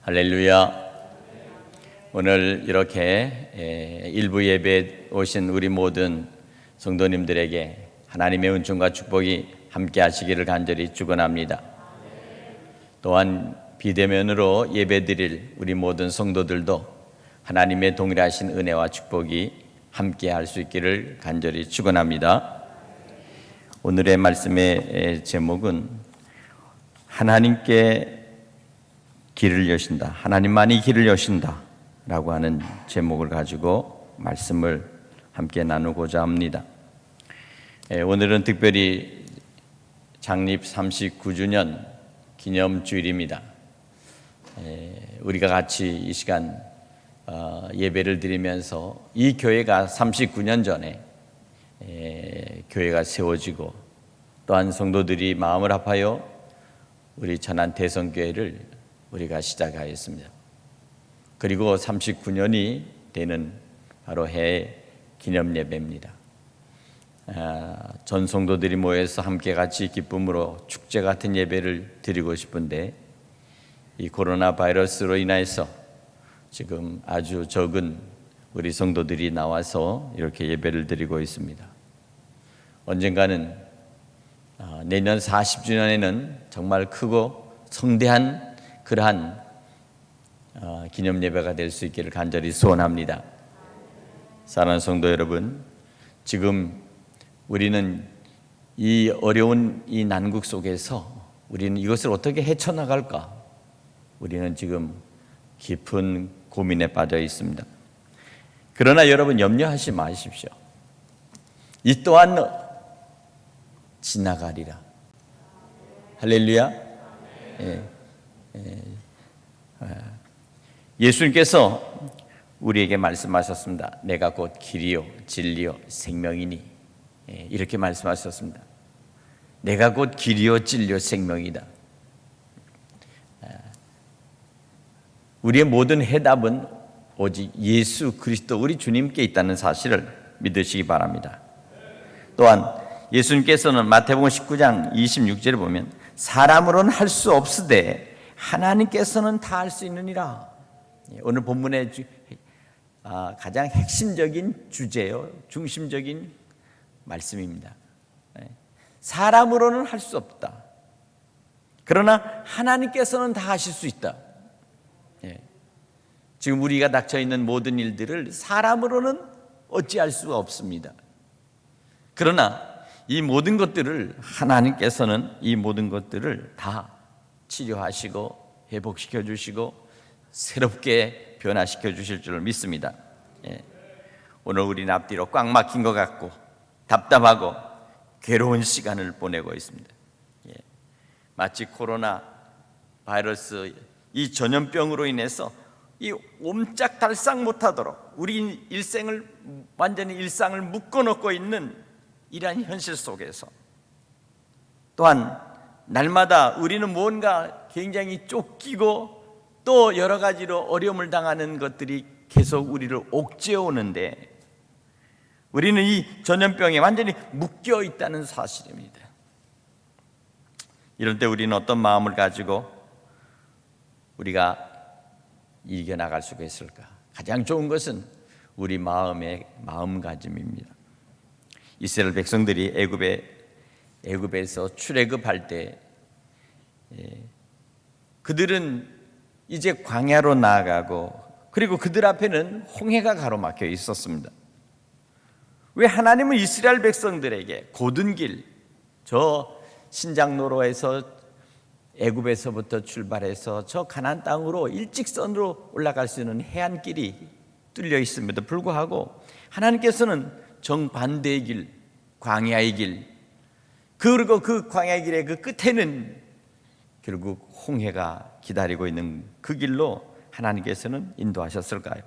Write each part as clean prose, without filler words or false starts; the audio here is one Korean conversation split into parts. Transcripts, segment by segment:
할렐루야. 오늘 이렇게 일부 예배에 오신 우리 모든 성도님들에게 하나님의 은총과 축복이 함께 하시기를 간절히 축원합니다. 또한 비대면으로 예배드릴 우리 모든 성도들도 하나님의 동일하신 은혜와 축복이 함께 할 수 있기를 간절히 축원합니다. 오늘의 말씀의 제목은 하나님께 길을 여신다, 하나님만이 길을 여신다 라고 하는 제목을 가지고 말씀을 함께 나누고자 합니다. 오늘은 특별히 창립 39주년 기념주일입니다. 우리가 같이 이 시간 예배를 드리면서 이 교회가 39년 전에 교회가 세워지고 또한 성도들이 마음을 합하여 우리 천안 대성교회를 우리가 시작하였습니다. 그리고 39년이 되는 바로 해 기념 예배입니다. 전 성도들이 모여서 함께 같이 기쁨으로 축제 같은 예배를 드리고 싶은데 이 코로나 바이러스로 인해서 지금 아주 적은 우리 성도들이 나와서 이렇게 예배를 드리고 있습니다. 언젠가는 내년 40주년에는 정말 크고 성대한 그러한 기념 예배가 될 수 있기를 간절히 소원합니다. 사랑하는 성도 여러분, 지금 우리는 이 어려운 이 난국 속에서 우리는 이것을 어떻게 헤쳐나갈까? 우리는 지금 깊은 고민에 빠져 있습니다. 그러나 여러분 염려하지 마십시오. 이 또한 지나가리라. 할렐루야. 예수님께서 우리에게 말씀하셨습니다. 내가 곧 길이요 진리요 생명이니, 이렇게 말씀하셨습니다. 내가 곧 길이요 진리요 생명이다. 우리의 모든 해답은 오직 예수 그리스도 우리 주님께 있다는 사실을 믿으시기 바랍니다. 또한 예수님께서는 마태복음 19장 26절을 보면 사람으로는 할 수 없으되 하나님께서는 다 할 수 있느니라. 오늘 본문의 가장 핵심적인 주제요, 중심적인 말씀입니다. 사람으로는 할 수 없다. 그러나 하나님께서는 다 하실 수 있다. 지금 우리가 닥쳐 있는 모든 일들을 사람으로는 어찌할 수가 없습니다. 그러나 이 모든 것들을 하나님께서는 이 모든 것들을 다 치료하시고 회복시켜 주시고 새롭게 변화시켜 주실 줄 믿습니다. 오늘 우리는 앞뒤로 꽉 막힌 것 같고 답답하고 괴로운 시간을 보내고 있습니다. 마치 코로나 바이러스 이 전염병으로 인해서 이 옴짝달싹 못하도록 우리 일생을 완전히 일상을 묶어놓고 있는 이러한 현실 속에서 또한 날마다 우리는 뭔가 굉장히 쫓기고 또 여러 가지로 어려움을 당하는 것들이 계속 우리를 옥죄어 오는데 우리는 이 전염병에 완전히 묶여 있다는 사실입니다. 이럴 때 우리는 어떤 마음을 가지고 우리가 이겨나갈 수가 있을까? 가장 좋은 것은 우리 마음의 마음가짐입니다. 이스라엘 백성들이 애굽에서 출애굽할 때 그들은 이제 광야로 나아가고 그리고 그들 앞에는 홍해가 가로막혀 있었습니다. 왜 하나님은 이스라엘 백성들에게 고든 길, 저 신장로로에서 애굽에서부터 출발해서 저 가나안 땅으로 일직선으로 올라갈 수 있는 해안길이 뚫려 있음에도 불구하고 하나님께서는 정반대의 길, 광야의 길, 그리고 그 광야의 길의 그 끝에는 결국 홍해가 기다리고 있는 그 길로 하나님께서는 인도하셨을까요?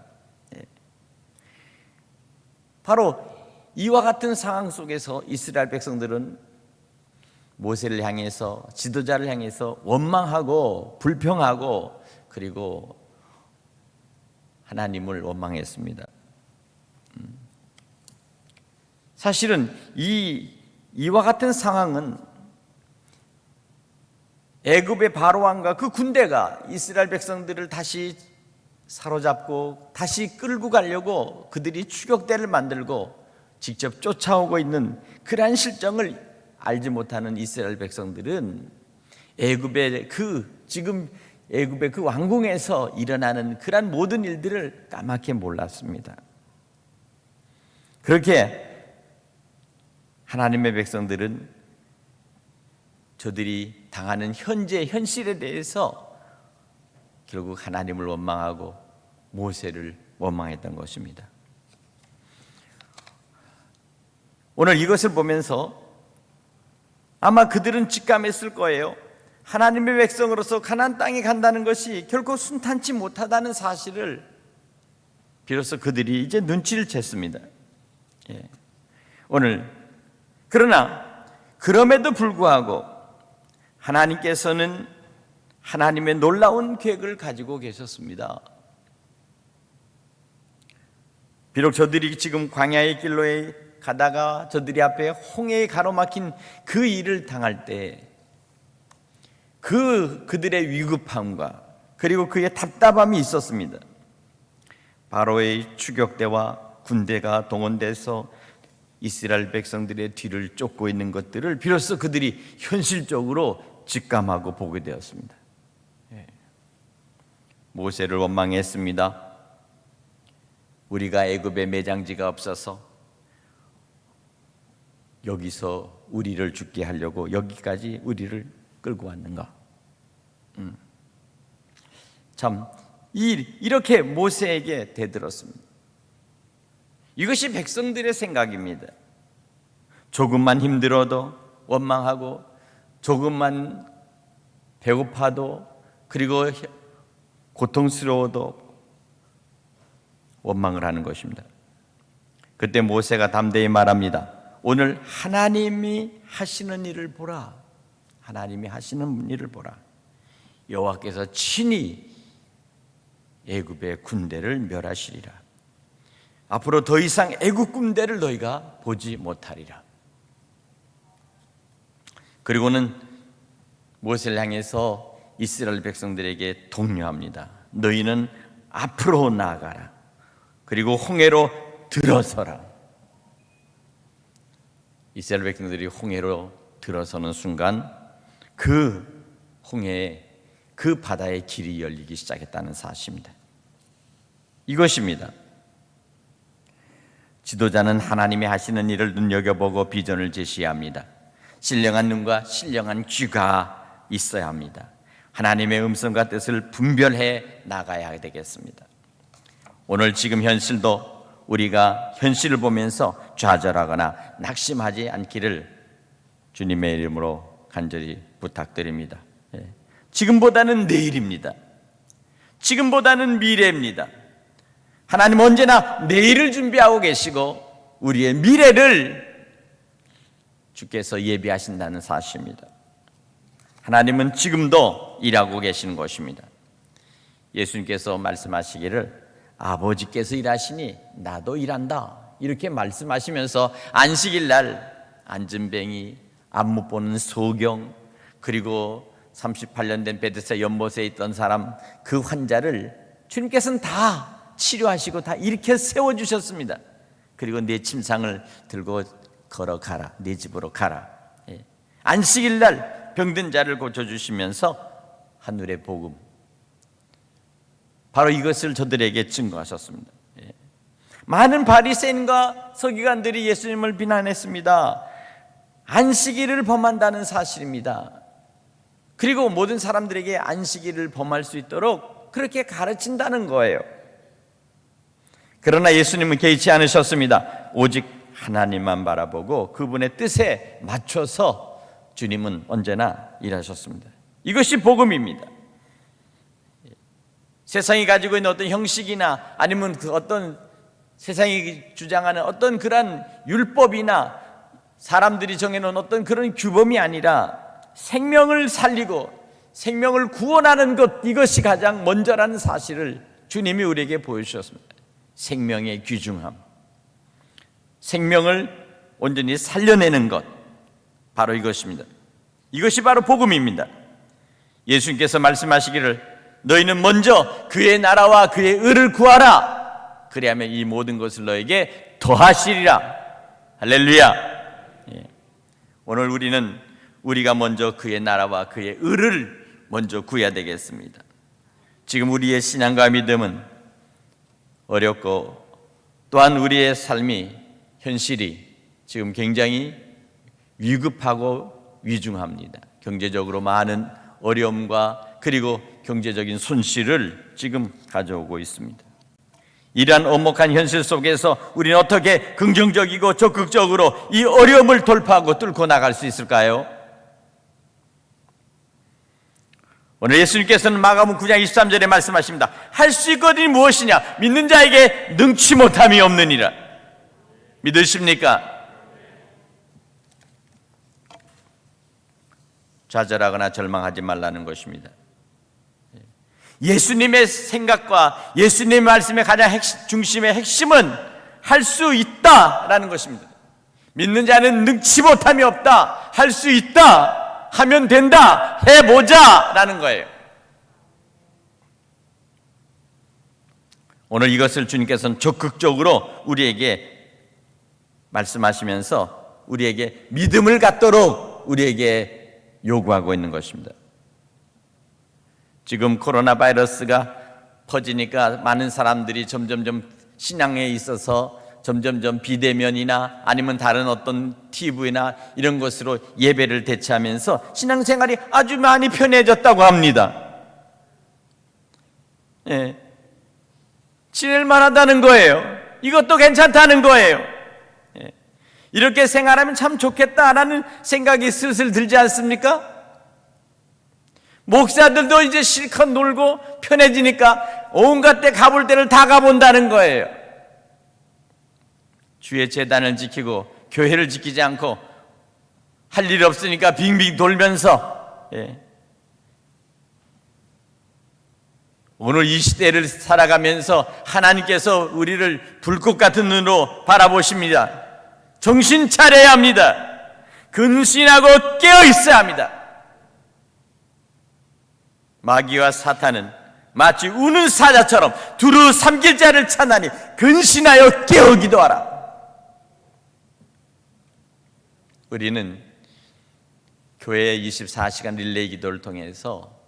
바로 이와 같은 상황 속에서 이스라엘 백성들은 모세를 향해서, 지도자를 향해서 원망하고 불평하고 그리고 하나님을 원망했습니다. 사실은 이와 같은 상황은 애굽의 바로 왕과 그 군대가 이스라엘 백성들을 다시 사로잡고 다시 끌고 가려고 그들이 추격대를 만들고 직접 쫓아오고 있는 그러한 실정을 알지 못하는 이스라엘 백성들은 애굽의 그 왕궁에서 일어나는 그러한 모든 일들을 까맣게 몰랐습니다. 그렇게 하나님의 백성들은 저들이 당하는 현재 현실에 대해서 결국 하나님을 원망하고 모세를 원망했던 것입니다. 오늘 이것을 보면서 아마 그들은 직감했을 거예요. 하나님의 백성으로서 가나안 땅에 간다는 것이 결코 순탄치 못하다는 사실을 비로소 그들이 이제 눈치를 챘습니다. 오늘 그러나 그럼에도 불구하고 하나님께서는 하나님의 놀라운 계획을 가지고 계셨습니다. 비록 저들이 지금 광야의 길로에 가다가 저들이 앞에 홍해에 가로막힌 그 일을 당할 때 그들의 위급함과 그리고 그의 답답함이 있었습니다. 바로의 추격대와 군대가 동원돼서 이스라엘 백성들의 뒤를 쫓고 있는 것들을 비로소 그들이 현실적으로 직감하고 보게 되었습니다. 모세를 원망했습니다. 우리가 애굽에 매장지가 없어서 여기서 우리를 죽게 하려고 여기까지 우리를 끌고 왔는가? 참 이렇게 모세에게 대들었습니다. 이것이 백성들의 생각입니다. 조금만 힘들어도 원망하고 조금만 배고파도 그리고 고통스러워도 원망을 하는 것입니다. 그때 모세가 담대히 말합니다. 오늘 하나님이 하시는 일을 보라. 하나님이 하시는 일을 보라. 여호와께서 친히 애굽의 군대를 멸하시리라. 앞으로 더 이상 애굽 군대를 너희가 보지 못하리라. 그리고는 모세를 향해서 이스라엘 백성들에게 독려합니다. 너희는 앞으로 나아가라. 그리고 홍해로 들어서라. 이스라엘 백성들이 홍해로 들어서는 순간 그 홍해에 그 바다의 길이 열리기 시작했다는 사실입니다. 이것입니다. 지도자는 하나님이 하시는 일을 눈여겨보고 비전을 제시합니다. 신령한 눈과 신령한 귀가 있어야 합니다. 하나님의 음성과 뜻을 분별해 나가야 되겠습니다. 오늘 지금 현실도 우리가 현실을 보면서 좌절하거나 낙심하지 않기를 주님의 이름으로 간절히 부탁드립니다. 지금보다는 내일입니다. 지금보다는 미래입니다. 하나님 언제나 내일을 준비하고 계시고 우리의 미래를 주께서 예비하신다는 사실입니다. 하나님은 지금도 일하고 계시는 것입니다. 예수님께서 말씀하시기를 아버지께서 일하시니 나도 일한다 이렇게 말씀하시면서 안식일 날 안전뱅이, 안못 보는 소경, 그리고 38년 된 베드스다 연못에 있던 사람 그 환자를 주님께서는 다 치료하시고 다 일으켜 세워주셨습니다. 그리고 내 침상을 들고 걸어가라, 내 집으로 가라. 안식일 날 병든 자를 고쳐주시면서 하늘의 복음, 바로 이것을 저들에게 증거하셨습니다. 많은 바리새인과 서기관들이 예수님을 비난했습니다. 안식일을 범한다는 사실입니다. 그리고 모든 사람들에게 안식일을 범할 수 있도록 그렇게 가르친다는 거예요. 그러나 예수님은 개의치 않으셨습니다. 오직 하나님만 바라보고 그분의 뜻에 맞춰서 주님은 언제나 일하셨습니다. 이것이 복음입니다. 세상이 가지고 있는 어떤 형식이나 아니면 그 어떤 세상이 주장하는 어떤 그런 율법이나 사람들이 정해놓은 어떤 그런 규범이 아니라 생명을 살리고 생명을 구원하는 것, 이것이 가장 먼저라는 사실을 주님이 우리에게 보여주셨습니다. 생명의 귀중함, 생명을 온전히 살려내는 것, 바로 이것입니다. 이것이 바로 복음입니다. 예수님께서 말씀하시기를 너희는 먼저 그의 나라와 그의 의를 구하라. 그리하면 이 모든 것을 너에게 더하시리라. 할렐루야. 오늘 우리가 먼저 그의 나라와 그의 의를 먼저 구해야 되겠습니다. 지금 우리의 신앙과 믿음은 어렵고 또한 우리의 삶이 현실이 지금 굉장히 위급하고 위중합니다. 경제적으로 많은 어려움과 그리고 경제적인 손실을 지금 가져오고 있습니다. 이러한 엄혹한 현실 속에서 우리는 어떻게 긍정적이고 적극적으로 이 어려움을 돌파하고 뚫고 나갈 수 있을까요? 오늘 예수님께서는 마가복음 9장 23절에 말씀하십니다. 할 수 있거든이 무엇이냐? 믿는 자에게 능치 못함이 없느니라. 믿으십니까? 좌절하거나 절망하지 말라는 것입니다. 예수님의 생각과 예수님의 말씀의 가장 중심의 핵심은 할 수 있다라는 것입니다. 믿는 자는 능치 못함이 없다. 할 수 있다. 하면 된다. 해보자 라는 거예요. 오늘 이것을 주님께서는 적극적으로 우리에게 말씀하시면서 우리에게 믿음을 갖도록 우리에게 요구하고 있는 것입니다. 지금 코로나 바이러스가 퍼지니까 많은 사람들이 점점점 신앙에 있어서 점점점 비대면이나 아니면 다른 어떤 TV나 이런 것으로 예배를 대체하면서 신앙생활이 아주 많이 편해졌다고 합니다. 지낼 만하다는 거예요. 이것도 괜찮다는 거예요. 이렇게 생활하면 참 좋겠다라는 생각이 슬슬 들지 않습니까? 목사들도 이제 실컷 놀고 편해지니까 온갖 데 가볼 데를 다 가본다는 거예요. 주의 제단을 지키고 교회를 지키지 않고 할 일 없으니까 빙빙 돌면서 오늘 이 시대를 살아가면서 하나님께서 우리를 불꽃 같은 눈으로 바라보십니다. 정신 차려야 합니다. 근신하고 깨어 있어야 합니다. 마귀와 사탄은 마치 우는 사자처럼 두루 삼킬 자를 찾나니 근신하여 깨어 기도하라. 우리는 교회 24시간 릴레이 기도를 통해서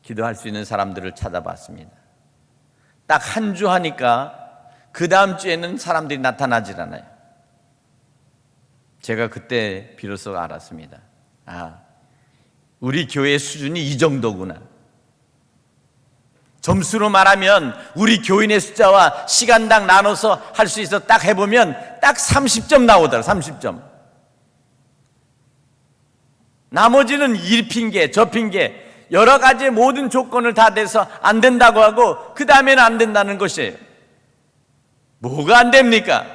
기도할 수 있는 사람들을 찾아봤습니다. 딱 한 주 하니까 그 다음 주에는 사람들이 나타나질 않아요. 제가 그때 비로소 알았습니다. 우리 교회의 수준이 이 정도구나. 점수로 말하면 우리 교인의 숫자와 시간당 나눠서 할 수 있어 딱 해보면 딱 30점 나오더라. 30점. 나머지는 이 핑계 저 핑계 여러 가지의 모든 조건을 다 대서 안 된다고 하고 그 다음에는 안 된다는 것이에요. 뭐가 안 됩니까?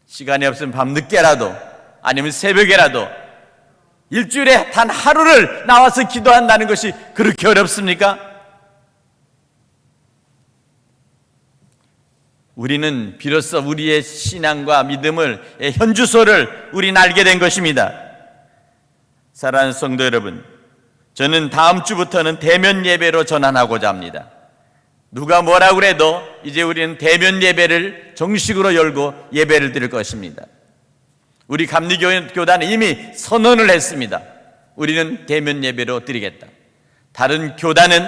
시간이 없으면 밤늦게라도 아니면 새벽에라도 일주일에 단 하루를 나와서 기도한다는 것이 그렇게 어렵습니까? 우리는 비로소 우리의 신앙과 믿음을 현주소를 우리는 알게 된 것입니다. 사랑하는 성도 여러분, 저는 다음 주부터는 대면 예배로 전환하고자 합니다. 누가 뭐라고 그래도 이제 우리는 대면 예배를 정식으로 열고 예배를 드릴 것입니다. 우리 감리교단은 이미 선언을 했습니다. 우리는 대면 예배로 드리겠다. 다른 교단은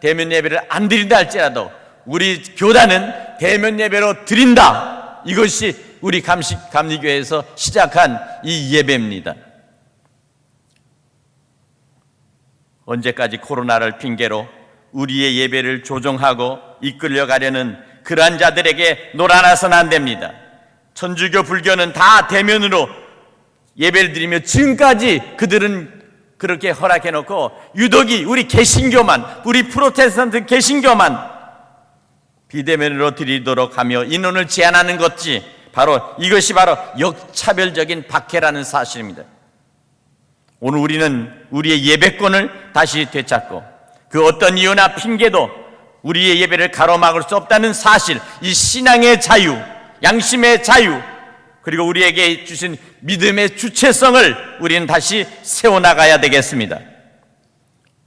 대면 예배를 안 드린다 할지라도 우리 교단은 대면 예배로 드린다. 이것이 우리 감리교회에서 시작한 이 예배입니다. 언제까지 코로나를 핑계로 우리의 예배를 조종하고 이끌려가려는 그러한 자들에게 놀아나서는 안 됩니다. 천주교, 불교는 다 대면으로 예배를 드리며 지금까지 그들은 그렇게 허락해놓고 유독이 우리 개신교만, 우리 프로테스탄트 개신교만 비대면으로 드리도록 하며 인원을 제한하는 것이 이것이 바로 역차별적인 박해라는 사실입니다. 오늘 우리는 우리의 예배권을 다시 되찾고 그 어떤 이유나 핑계도 우리의 예배를 가로막을 수 없다는 사실, 이 신앙의 자유, 양심의 자유, 그리고 우리에게 주신 믿음의 주체성을 우리는 다시 세워나가야 되겠습니다.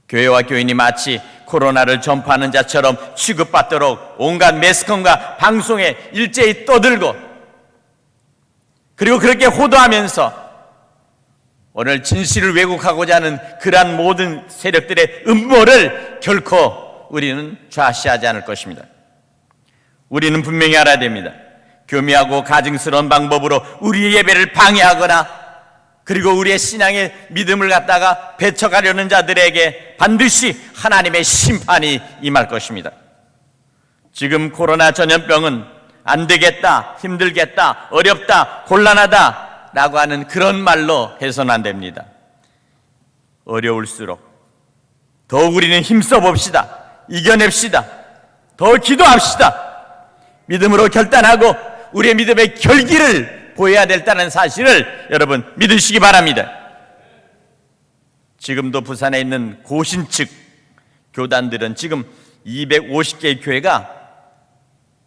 교회와 교인이 마치 코로나를 전파하는 자처럼 취급받도록 온갖 매스컴과 방송에 일제히 떠들고, 그리고 그렇게 호도하면서 오늘 진실을 왜곡하고자 하는 그러한 모든 세력들의 음모를 결코 우리는 좌시하지 않을 것입니다. 우리는 분명히 알아야 됩니다. 교묘하고 가증스러운 방법으로 우리의 예배를 방해하거나 그리고 우리의 신앙의 믿음을 갖다가 배척하려는 자들에게 반드시 하나님의 심판이 임할 것입니다. 지금 코로나 전염병은 안 되겠다, 힘들겠다, 어렵다, 곤란하다 라고 하는 그런 말로 해서는 안 됩니다. 어려울수록 더욱 우리는 힘써 봅시다. 이겨냅시다. 더 기도합시다. 믿음으로 결단하고 우리의 믿음의 결기를 보여야 된다는 사실을 여러분 믿으시기 바랍니다. 지금도 부산에 있는 고신측 교단들은 지금 250개의 교회가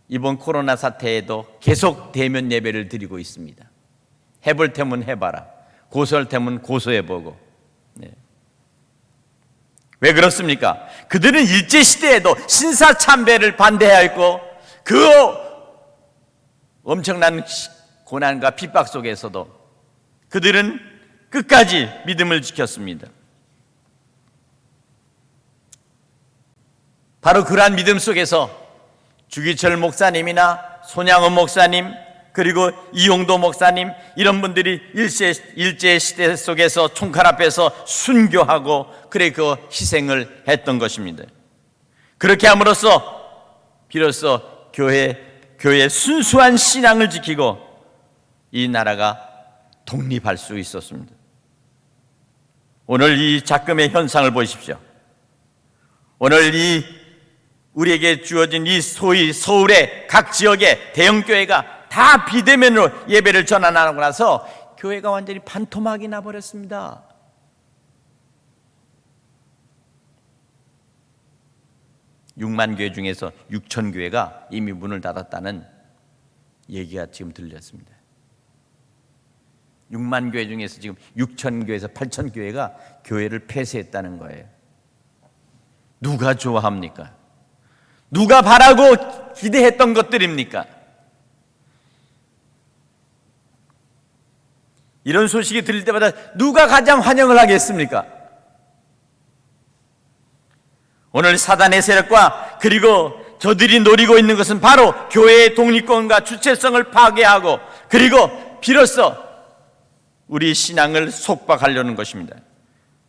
이번 코로나 사태에도 계속 대면 예배를 드리고 있습니다. 해볼 테면 해봐라, 고소할 테면 고소해보고. 네. 왜 그렇습니까? 그들은 일제시대에도 신사참배를 반대해야 했고 그 엄청난 고난과 핍박 속에서도 그들은 끝까지 믿음을 지켰습니다. 바로 그러한 믿음 속에서 주기철 목사님이나 손양원 목사님, 그리고 이용도 목사님, 이런 분들이 일제시대 속에서 총칼 앞에서 순교하고 그래 그 희생을 했던 것입니다. 그렇게 함으로써 비로소 교회의 순수한 신앙을 지키고 이 나라가 독립할 수 있었습니다. 오늘 이 작금의 현상을 보십시오. 오늘 이 우리에게 주어진 이 소위 서울의 각 지역의 대형교회가 다 비대면으로 예배를 전환하고 나서 교회가 완전히 반토막이 나버렸습니다. (6만) 교회 중에서 6천 교회가 이미 문을 닫았다는 얘기가 지금 들렸습니다. 6만 교회 중에서 지금 6천 교회에서 8천 교회가 교회를 폐쇄했다는 거예요. 누가 좋아합니까? 누가 바라고 기대했던 것들입니까? 이런 소식이 들릴 때마다 누가 가장 환영을 하겠습니까? 오늘 사단의 세력과 그리고 저들이 노리고 있는 것은 바로 교회의 독립권과 주체성을 파괴하고 그리고 비로소 우리 신앙을 속박하려는 것입니다.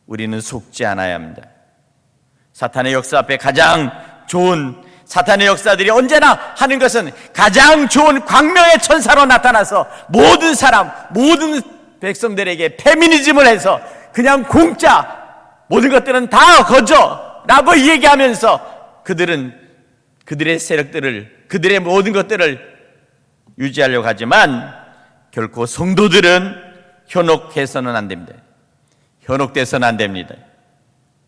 우리는 속지 않아야 합니다. 사탄의 역사 앞에 가장 좋은, 사탄의 역사들이 언제나 하는 것은 가장 좋은 광명의 천사로 나타나서 모든 사람, 모든 백성들에게 페미니즘을 해서 그냥 공짜, 모든 것들은 다 거저 라고 얘기하면서 그들의 세력들을, 그들의 모든 것들을 유지하려고 하지만 결코 성도들은 현혹해서는 안 됩니다. 현혹돼서는 안 됩니다.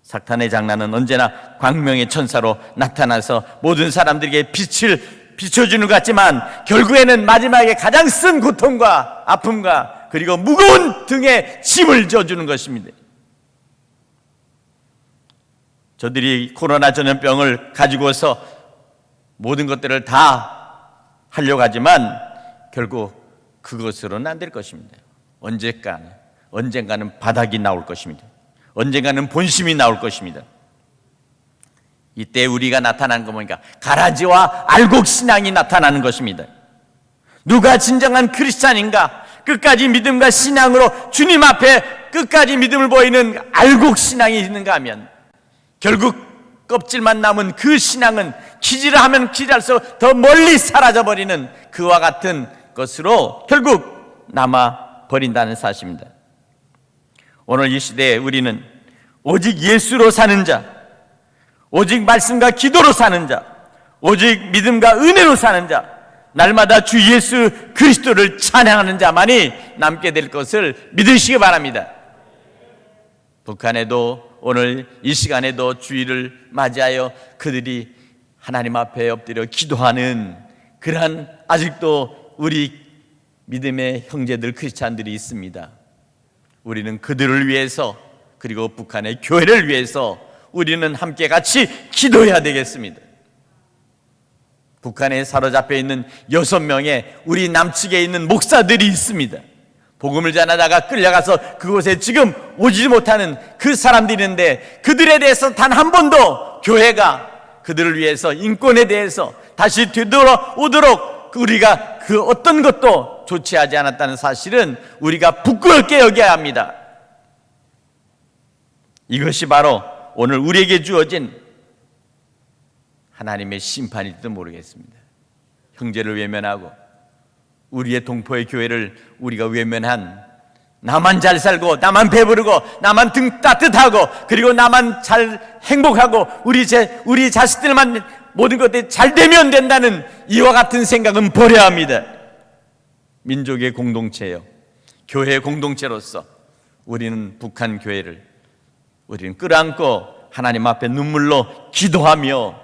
사탄의 장난은 언제나 광명의 천사로 나타나서 모든 사람들에게 빛을 비춰주는 것 같지만 결국에는 마지막에 가장 쓴 고통과 아픔과 그리고 무거운 등에 짐을 져주는 것입니다. 저들이 코로나 전염병을 가지고서 모든 것들을 다 하려고 하지만 결국 그것으로는 안 될 것입니다. 언젠가는 바닥이 나올 것입니다. 언젠가는 본심이 나올 것입니다. 이때 우리가 나타나는 거 보니까 가라지와 알곡신앙이 나타나는 것입니다. 누가 진정한 크리스찬인가? 끝까지 믿음과 신앙으로 주님 앞에 끝까지 믿음을 보이는 알곡신앙이 있는가 하면 결국 껍질만 남은 그 신앙은 기지를 하면 기지할수록 더 멀리 사라져버리는 그와 같은 것으로 결국 남아버린다는 사실입니다. 오늘 이 시대에 우리는 오직 예수로 사는 자, 오직 말씀과 기도로 사는 자, 오직 믿음과 은혜로 사는 자, 날마다 주 예수 그리스도를 찬양하는 자만이 남게 될 것을 믿으시기 바랍니다. 북한에도 오늘 이 시간에도 주일을 맞이하여 그들이 하나님 앞에 엎드려 기도하는 그러한 아직도 우리 믿음의 형제들 크리스찬들이 있습니다. 우리는 그들을 위해서, 그리고 북한의 교회를 위해서 우리는 함께 같이 기도해야 되겠습니다. 북한에 사로잡혀 있는 6명의 우리 남측에 있는 목사들이 있습니다. 복음을 전하다가 끌려가서 그곳에 지금 오지 못하는 그 사람들이 있는데, 그들에 대해서 단 한 번도 교회가 그들을 위해서 인권에 대해서 다시 되돌아오도록 우리가 그 어떤 것도 조치하지 않았다는 사실은 우리가 부끄럽게 여겨야 합니다. 이것이 바로 오늘 우리에게 주어진 하나님의 심판일지도 모르겠습니다. 형제를 외면하고 우리의 동포의 교회를 우리가 외면한, 나만 잘 살고 나만 배부르고 나만 등 따뜻하고 그리고 나만 잘 행복하고 우리 자식들만 모든 것들이 잘 되면 된다는 이와 같은 생각은 버려야 합니다. 민족의 공동체요, 교회의 공동체로서 우리는 북한 교회를 우리는 끌어안고 하나님 앞에 눈물로 기도하며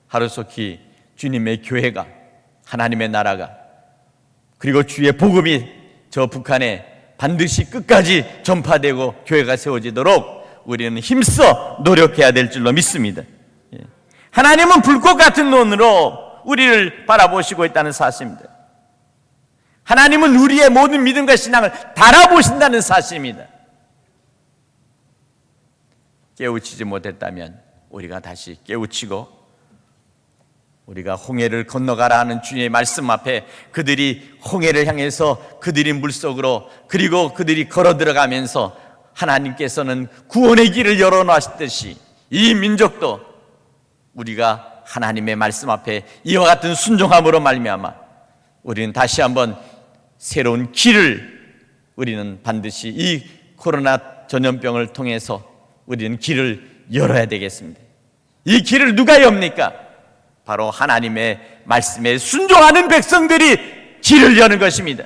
하루속히 주님의 교회가, 하나님의 나라가, 그리고 주의 복음이 저 북한에 반드시 끝까지 전파되고 교회가 세워지도록 우리는 힘써 노력해야 될 줄로 믿습니다. 하나님은 불꽃 같은 눈으로 우리를 바라보시고 있다는 사실입니다. 하나님은 우리의 모든 믿음과 신앙을 달아보신다는 사실입니다. 깨우치지 못했다면 우리가 다시 깨우치고, 우리가 홍해를 건너가라 하는 주님의 말씀 앞에 그들이 홍해를 향해서 그들이 물속으로, 그리고 그들이 걸어 들어가면서 하나님께서는 구원의 길을 열어놓으셨듯이 이 민족도 우리가 하나님의 말씀 앞에 이와 같은 순종함으로 말미암아 우리는 다시 한번 새로운 길을, 우리는 반드시 이 코로나 전염병을 통해서 우리는 길을 열어야 되겠습니다. 이 길을 누가 엽니까? 바로 하나님의 말씀에 순종하는 백성들이 길을 여는 것입니다.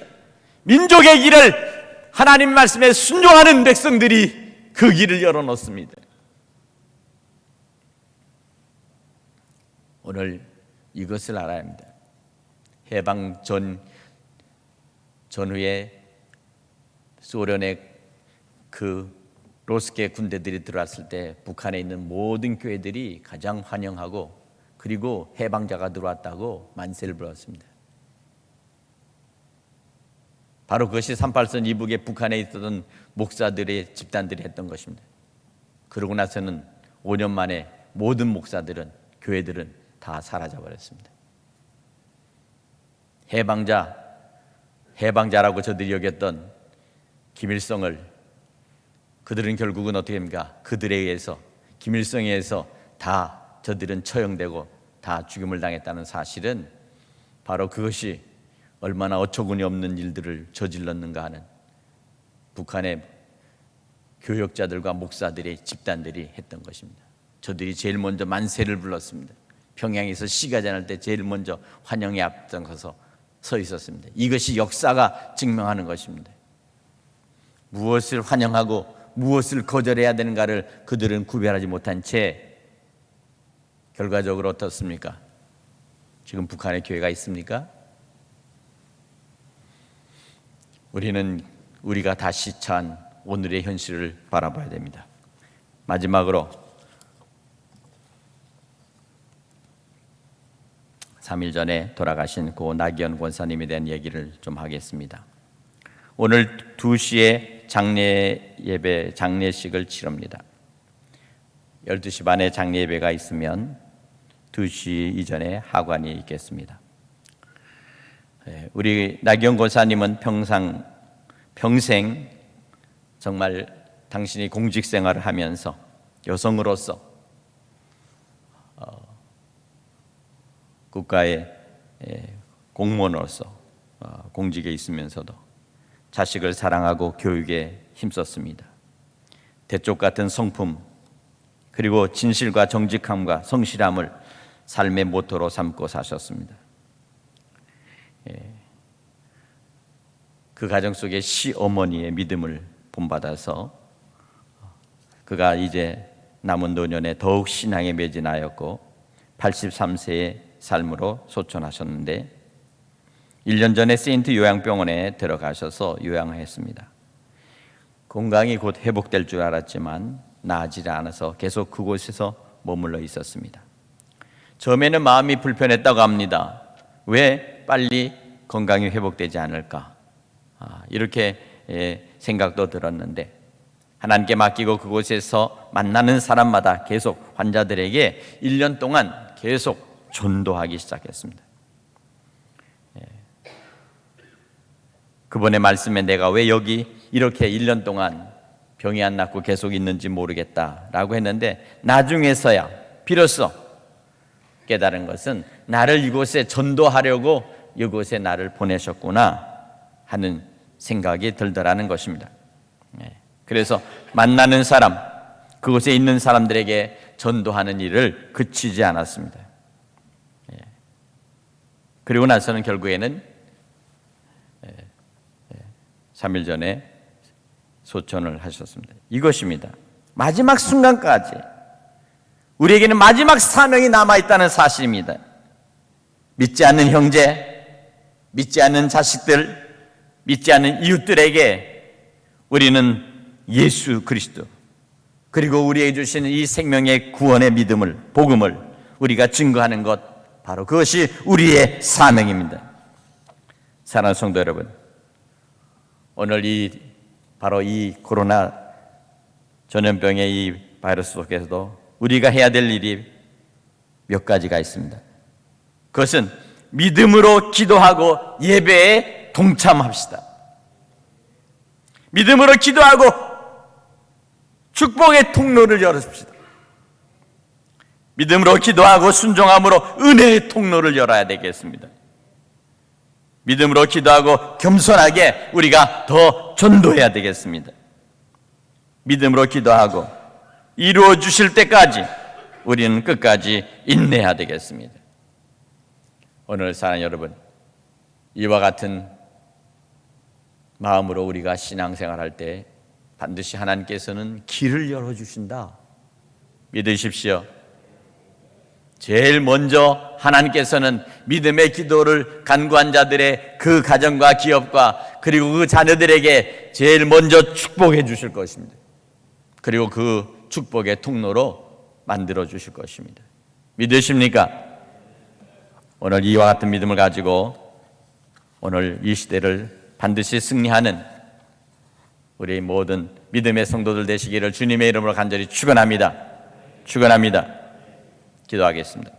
민족의 길을 하나님 말씀에 순종하는 백성들이 그 길을 열어놓습니다. 오늘 이것을 알아야 합니다. 해방 전후에 소련의 그 로스케 군대들이 들어왔을 때 북한에 있는 모든 교회들이 가장 환영하고, 그리고 해방자가 들어왔다고 만세를 불었습니다. 바로 그것이 38선 이북에 북한에 있었던 목사들의 집단들이 했던 것입니다. 그러고 나서는 5년 만에 모든 목사들은, 교회들은 다 사라져버렸습니다. 해방자라고 저들이 여겼던 김일성을, 그들은 결국은 어떻게 합니까? 그들에 의해서, 김일성에 의해서 다 저들은 처형되고 다 죽임을 당했다는 사실은 바로 그것이 얼마나 어처구니 없는 일들을 저질렀는가 하는 북한의 교역자들과 목사들의 집단들이 했던 것입니다. 저들이 제일 먼저 만세를 불렀습니다. 평양에서 시가 전할 때 제일 먼저 환영에 앞장서서 서 있었습니다. 이것이 역사가 증명하는 것입니다. 무엇을 환영하고 무엇을 거절해야 되는가를 그들은 구별하지 못한 채 결과적으로 어떻습니까? 지금 북한에 교회가 있습니까? 우리는 우리가 다시 처한 오늘의 현실을 바라봐야 됩니다. 마지막으로 3일 전에 돌아가신 고 나기현 권사님에 대한 얘기를 좀 하겠습니다. 오늘 2시에 장례식을 치릅니다. 12시 반에 장례 예배가 있으면 2시 이전에 하관이 있겠습니다. 우리 나기현 권사님은 평생 정말 당신이 공직 생활을 하면서 여성으로서 국가의 공무원으로서 공직에 있으면서도 자식을 사랑하고 교육에 힘썼습니다. 대쪽 같은 성품, 그리고 진실과 정직함과 성실함을 삶의 모토로 삼고 사셨습니다. 그 가정 속에 시어머니의 믿음을 본받아서 그가 이제 남은 노년에 더욱 신앙에 매진하였고 83세의 삶으로 소천하셨는데, 1년 전에 세인트 요양병원에 들어가셔서 요양을 했습니다. 건강이 곧 회복될 줄 알았지만 나아지지 않아서 계속 그곳에서 머물러 있었습니다. 처음에는 마음이 불편했다고 합니다. 왜 빨리 건강이 회복되지 않을까? 이렇게 생각도 들었는데 하나님께 맡기고 그곳에서 만나는 사람마다 계속 환자들에게 1년 동안 계속 전도하기 시작했습니다. 그분의 말씀에 내가 왜 여기 이렇게 1년 동안 병이 안 낫고 계속 있는지 모르겠다라고 했는데 나중에서야 비로소 깨달은 것은 나를 이곳에 전도하려고 이곳에 나를 보내셨구나 하는 생각이 들더라는 것입니다. 그래서 만나는 사람, 그곳에 있는 사람들에게 전도하는 일을 그치지 않았습니다. 그리고 나서는 결국에는 3일 전에 소천을 하셨습니다. 이것입니다. 마지막 순간까지 우리에게는 마지막 사명이 남아있다는 사실입니다. 믿지 않는 형제, 믿지 않는 자식들, 믿지 않는 이웃들에게 우리는 예수 그리스도 그리고 우리에게 주시는 이 생명의 구원의 믿음을, 복음을 우리가 증거하는 것, 바로 그것이 우리의 사명입니다. 사랑하는 성도 여러분, 오늘 바로 이 코로나 전염병의 이 바이러스 속에서도 우리가 해야 될 일이 몇 가지가 있습니다. 그것은 믿음으로 기도하고 예배에 동참합시다. 믿음으로 기도하고 축복의 통로를 열어줍시다. 믿음으로 기도하고 순종함으로 은혜의 통로를 열어야 되겠습니다. 믿음으로 기도하고 겸손하게 우리가 더 전도해야 되겠습니다. 믿음으로 기도하고 이루어 주실 때까지 우리는 끝까지 인내해야 되겠습니다. 오늘 사랑하는 여러분, 이와 같은 마음으로 우리가 신앙생활할 때 반드시 하나님께서는 길을 열어주신다. 믿으십시오. 제일 먼저 하나님께서는 믿음의 기도를 간구한 자들의 그 가정과 기업과 그리고 그 자녀들에게 제일 먼저 축복해 주실 것입니다. 그리고 그 축복의 통로로 만들어 주실 것입니다. 믿으십니까? 오늘 이와 같은 믿음을 가지고 오늘 이 시대를 반드시 승리하는 우리 모든 믿음의 성도들 되시기를 주님의 이름으로 간절히 축원합니다. 축원합니다. 기도하겠습니다.